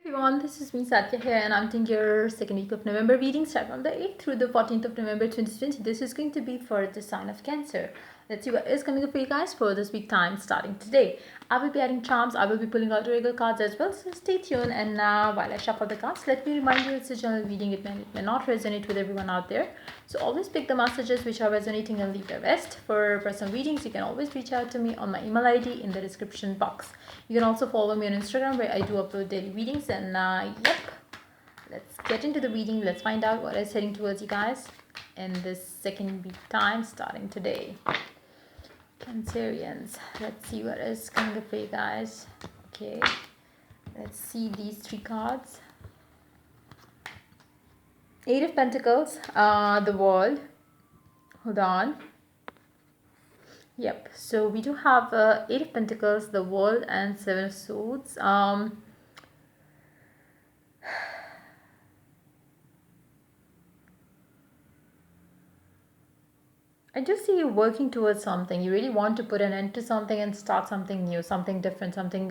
Everyone, this is me Satya here, and I'm taking your second week of November reading start from the 8th through the 14th of November 2020. This is going to be for the sign of Cancer. Let's see what is coming up for you guys for this week time starting today. I will be adding charms, I will be pulling out regular cards as well, so stay tuned. And now, while I shuffle the cards, let me remind you it's a general reading, it may not resonate with everyone out there. So always pick the messages which are resonating and leave the rest. For personal readings, you can always reach out to me on my email ID in the description box. You can also follow me on Instagram where I do upload daily readings. And yep, let's get into the reading. Let's find out what is heading towards you guys in this second week time starting today. Cancerians, let's see what is coming up for you guys. Okay, let's see these three cards. Eight of Pentacles, the World. Hold on. Yep, so we do have Eight of Pentacles, the World, and Seven of Swords. I just see you working towards something. You really want to put an end to something and start something new, something different, something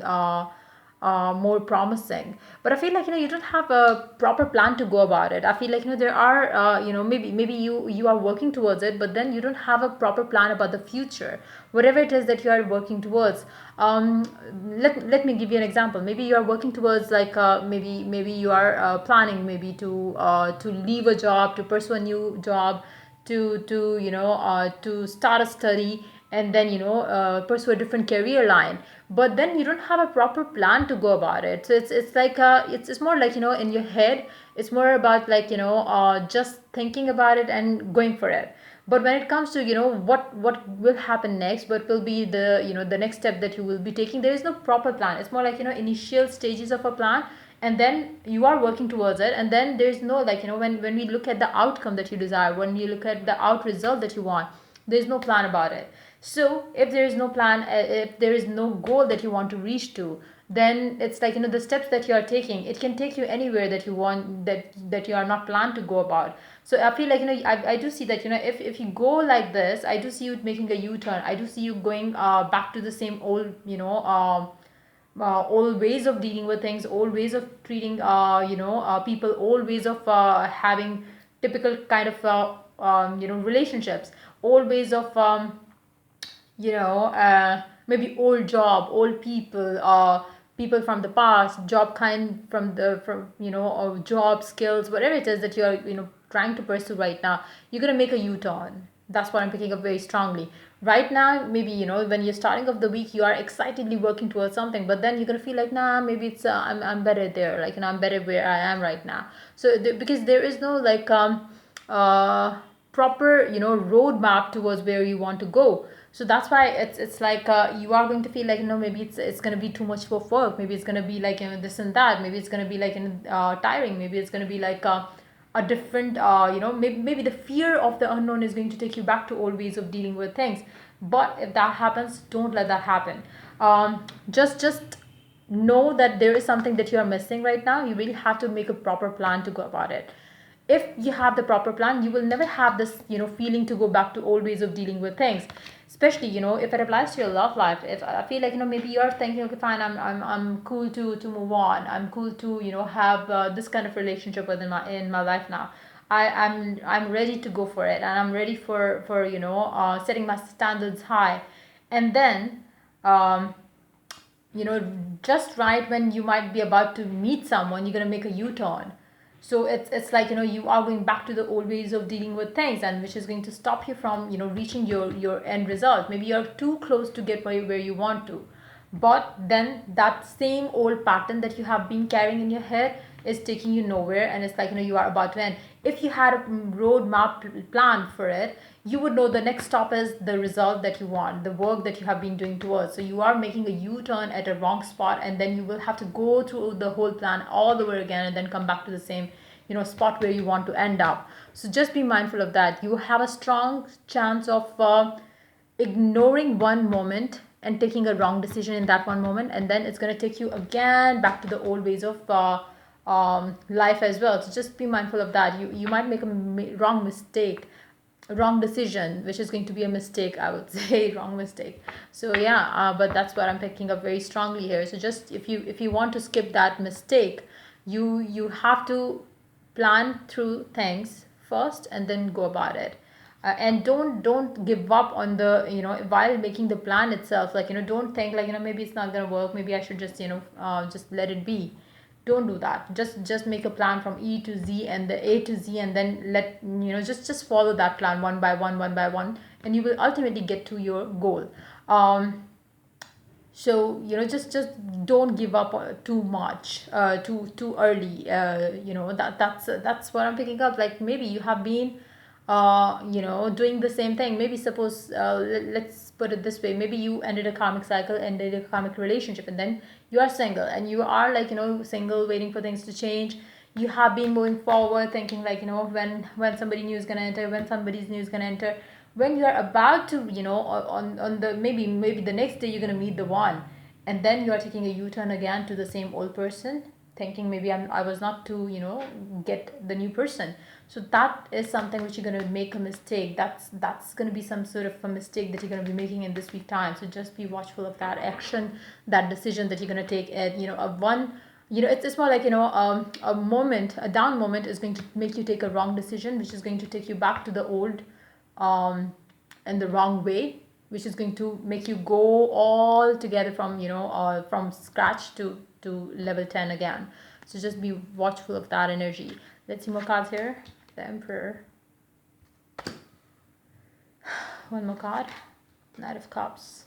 more promising. But I feel like you don't have a proper plan to go about it. I feel like there are maybe you are working towards it, but then you don't have a proper plan about the future, whatever it is that you are working towards. Let me give you an example. Maybe you are working towards like maybe you are planning maybe to leave a job, to pursue a new job, to start a study, and then pursue a different career line. But then you don't have a proper plan to go about it. So it's like it's more like in your head. It's more about like just thinking about it and going for it. But when it comes to what will happen next, what will be the next step that you will be taking, there is no proper plan. It's more like initial stages of a plan, and then you are working towards it, and then there's no like when we look at the outcome that you desire, when you look at the out result that you want, there's no plan about it. So if there is no plan, if there is no goal that you want to reach to, then it's like the steps that you are taking, it can take you anywhere that you want, that you are not planned to go about. So I feel like I do see that if you go like this, I do see you making a u-turn. I do see you going back to the same old old ways of dealing with things, old ways of treating people, old ways of having typical kind of relationships, old ways of maybe old job, old people, people from the past, job kind from job skills, whatever it is that you're trying to pursue right now. You're going to make a u-turn. That's what I'm picking up very strongly right now. Maybe when you're starting off the week, you are excitedly working towards something, but then you're going to feel like, nah, maybe it's I'm better there, like I'm better where I am right now. So because there is no like proper roadmap towards where you want to go. So that's why it's like you are going to feel like maybe it's going to be too much for work, maybe it's going to be like this and that, maybe it's going to be like tiring, maybe it's going to be like a different maybe the fear of the unknown is going to take you back to old ways of dealing with things. But if that happens, don't let that happen. Just know that there is something that you are missing right now. You really have to make a proper plan to go about it. If you have the proper plan, you will never have this feeling to go back to old ways of dealing with things. Especially if it applies to your love life. If I feel like maybe you're thinking, okay, fine, I'm cool to move on, I'm cool to have this kind of relationship within my life now. I'm ready to go for it, and I'm ready for setting my standards high. And then just right when you might be about to meet someone, you're going to make a u-turn. So it's like you are going back to the old ways of dealing with things, and which is going to stop you from reaching your end result. Maybe you're too close to get where you want to, but then that same old pattern that you have been carrying in your head is taking you nowhere, and it's like you are about to end. If you had a roadmap plan for it, you would know the next stop is the result that you want, the work that you have been doing towards. So you are making a u-turn at a wrong spot, and then you will have to go through the whole plan all over again, and then come back to the same spot where you want to end up. So just be mindful of that. You have a strong chance of ignoring one moment and taking a wrong decision in that one moment, and then it's going to take you again back to the old ways of life as well. So just be mindful of that. You might make a wrong mistake, a wrong decision, which is going to be a mistake, I would say. Wrong mistake. So yeah, but that's what I'm picking up very strongly here. So just if you want to skip that mistake, You have to plan through things first and then go about it. And don't give up on the, while making the plan itself. Like, don't think like, maybe it's not gonna work, maybe I should just, just let it be. Don't do that. Just make a plan from E to Z and the A to Z, and then let, just follow that plan one by one, and you will ultimately get to your goal. So, just don't give up too much, too early. That's what I'm picking up. Like, maybe you have been doing the same thing. Maybe suppose, let's put it this way, maybe you ended a karmic cycle, ended a karmic relationship, and then you are single, and you are like, single, waiting for things to change. You have been moving forward thinking like, when somebody new is going to enter, when somebody's new is going to enter, when you're about to, on the, maybe the next day you're going to meet the one, and then you are taking a u-turn again to the same old person, thinking maybe I was not to, get the new person. So that is something which you're going to make a mistake. That's going to be some sort of a mistake that you're going to be making in this week time. So just be watchful of that action, that decision that you're going to take at, a one, it's more like, a moment, a down moment is going to make you take a wrong decision, which is going to take you back to the old, um, in the wrong way, which is going to make you go all together from, from scratch to level 10 again. So just be watchful of that energy. Let's see more cards here. The Emperor. One more card. Knight of Cups.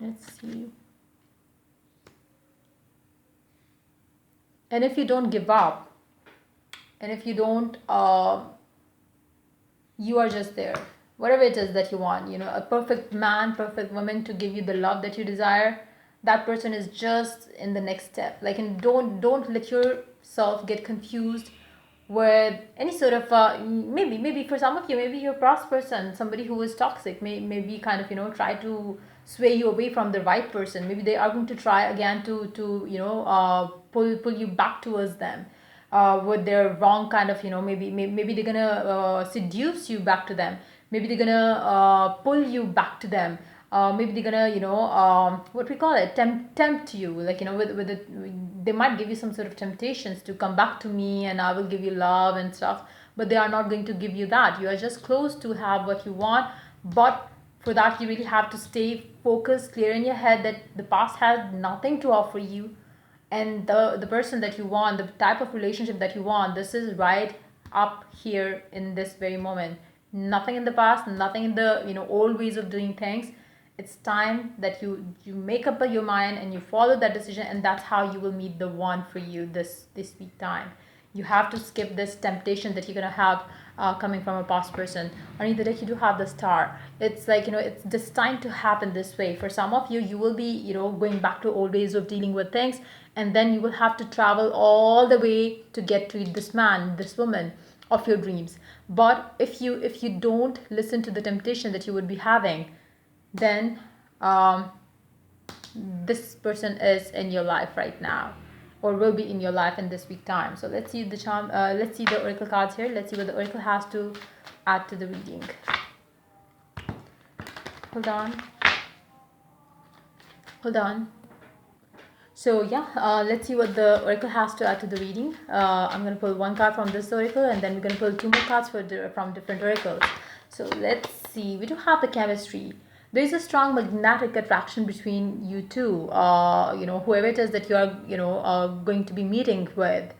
Let's see. And if you don't give up, and if you don't, you are just there. Whatever it is that you want, a perfect man, perfect woman to give you the love that you desire, that person is just in the next step. Like, and don't let yourself get confused with any sort of, maybe for some of you, maybe you're a cross person, somebody who is toxic, maybe kind of, try to sway you away from the right person. Maybe they are going to try again to pull you back towards them, with their wrong kind of, maybe they're gonna seduce you back to them. Maybe they're gonna pull you back to them. Maybe they're gonna, what we call it, tempt you, like, with it, they might give you some sort of temptations to come back to me and I will give you love and stuff, but they are not going to give you that. You are just close to have what you want, but for that you really have to stay focused, clear in your head that the past has nothing to offer you, and the person that you want, the type of relationship that you want, this is right up here in this very moment. Nothing in the past, nothing in the, old ways of doing things. It's time that you make up your mind and you follow that decision, and that's how you will meet the one for you this week time. You have to skip this temptation that you're gonna have, coming from a past person. On either deck you do have the Star. It's like, it's destined to happen this way. For some of you, you will be, going back to old ways of dealing with things, and then you will have to travel all the way to get to this man, this woman of your dreams. But if you don't listen to the temptation that you would be having, then, this person is in your life right now, or will be in your life in this week time. So let's see the charm. Let's see the oracle cards here. Let's see what the oracle has to add to the reading. Hold on. So yeah, let's see what the oracle has to add to the reading. I'm going to pull one card from this oracle, and then we're going to pull two more cards from different oracles. So let's see. We do have the chemistry. There is a strong magnetic attraction between you two. Whoever it is that you are, going to be meeting with.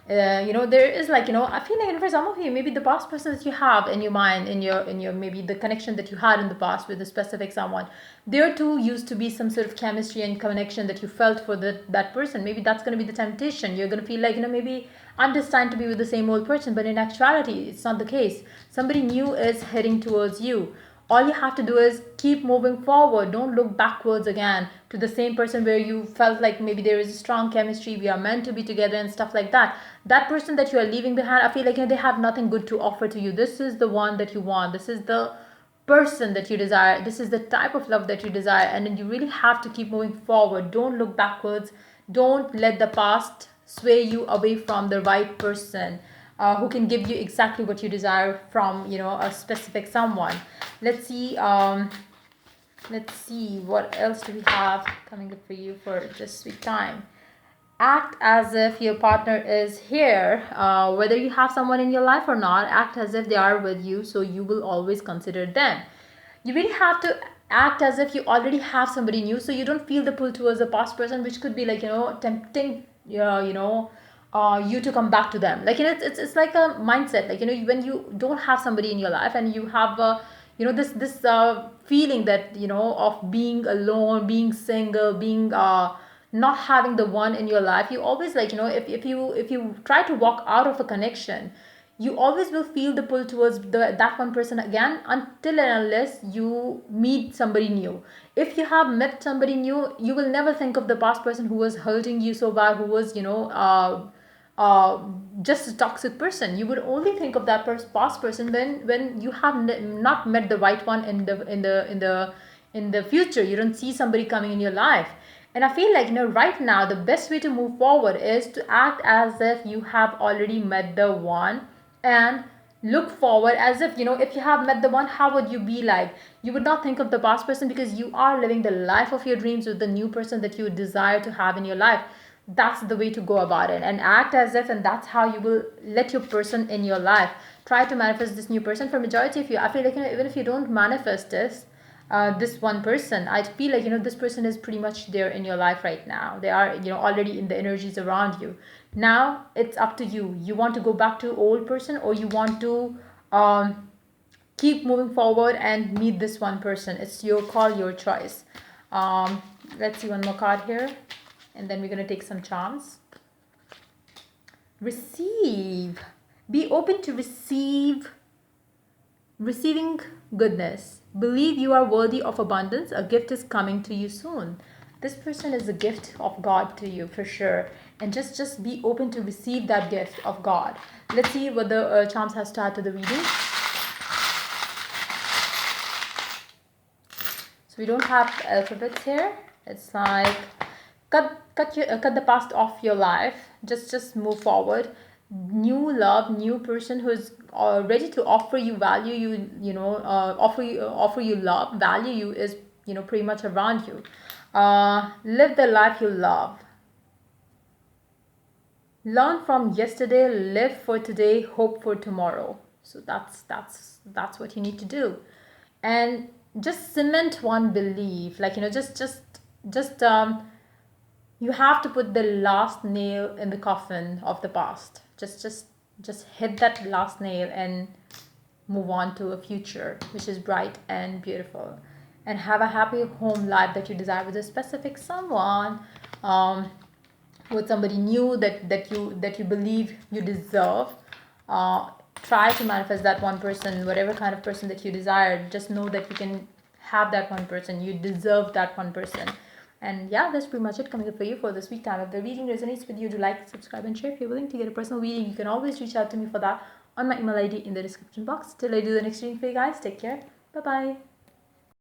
There is like, I feel like for some of you, maybe the past person that you have in your mind, in your maybe the connection that you had in the past with a specific someone, there too used to be some sort of chemistry and connection that you felt for that person. Maybe that's going to be the temptation. You're going to feel like, maybe I'm destined to be with the same old person, but in actuality, it's not the case. Somebody new is heading towards you. All you have to do is keep moving forward. Don't look backwards again to the same person where you felt like maybe there is a strong chemistry, we are meant to be together and stuff like that. That person that you are leaving behind, I feel like, they have nothing good to offer to you. This is the one that you want. This is the person that you desire. This is the type of love that you desire, and then you really have to keep moving forward. Don't look backwards. Don't let the past sway you away from the right person. who can give you exactly what you desire from, a specific someone. Let's see. Let's see what else do we have coming up for you for this week time. Act as if your partner is here, whether you have someone in your life or not. Act as if they are with you, so you will always consider them. You really have to act as if you already have somebody new, so you don't feel the pull towards the past person, which could be like, tempting, you to come back to them. Like, it's like a mindset, like, when you don't have somebody in your life and you have this feeling that, of being alone, being single, being not having the one in your life. You always, like, if you try to walk out of a connection, you always will feel the pull towards that one person again, until and unless you meet somebody new. If you have met somebody new, you will never think of the past person who was hurting you so bad, who was, uh, just a toxic person. You would only think of that past person when you have not met the right one in the future. You don't see somebody coming in your life. And I feel like, right now the best way to move forward is to act as if you have already met the one, and look forward as if, if you have met the one, how would you be like? You would not think of the past person, because you are living the life of your dreams with the new person that you desire to have in your life. That's the way to go about it, and act as if, and that's how you will let your person in your life. Try to manifest this new person. For majority of you, I feel like, even if you don't manifest this one person, I feel like, this person is pretty much there in your life right now. They are, already in the energies around you. Now it's up to you. You want to go back to old person, or you want to keep moving forward and meet this one person. It's your call, your choice. um, let's see one more card here, and then we're going to take some charms. Receive. Be open to receiving goodness. Believe you are worthy of abundance. A gift is coming to you soon. This person is a gift of God to you for sure. And just be open to receive that gift of God. Let's see what the charms has started the reading. So we don't have alphabets here. It's like cut the past off your life. Just move forward. New love, new person who's ready to offer you value. Offer you love. Value you is, pretty much around you. Live the life you love. Learn from yesterday, live for today, hope for tomorrow. So that's what you need to do. And just cement one belief, like, just you have to put the last nail in the coffin of the past. Just hit that last nail and move on to a future which is bright and beautiful, and have a happy home life that you desire with a specific someone, with somebody new that you believe you deserve. uh, Try to manifest that one person, whatever kind of person that you desire. Just know that you can have that one person. You deserve that one person. And yeah, that's pretty much it coming up for you for this week time. If the reading resonates with you, do like, subscribe, and share. If you're willing to get a personal reading, you can always reach out to me for that on my email ID in the description box. Till I do the next reading for you guys, take care. Bye bye.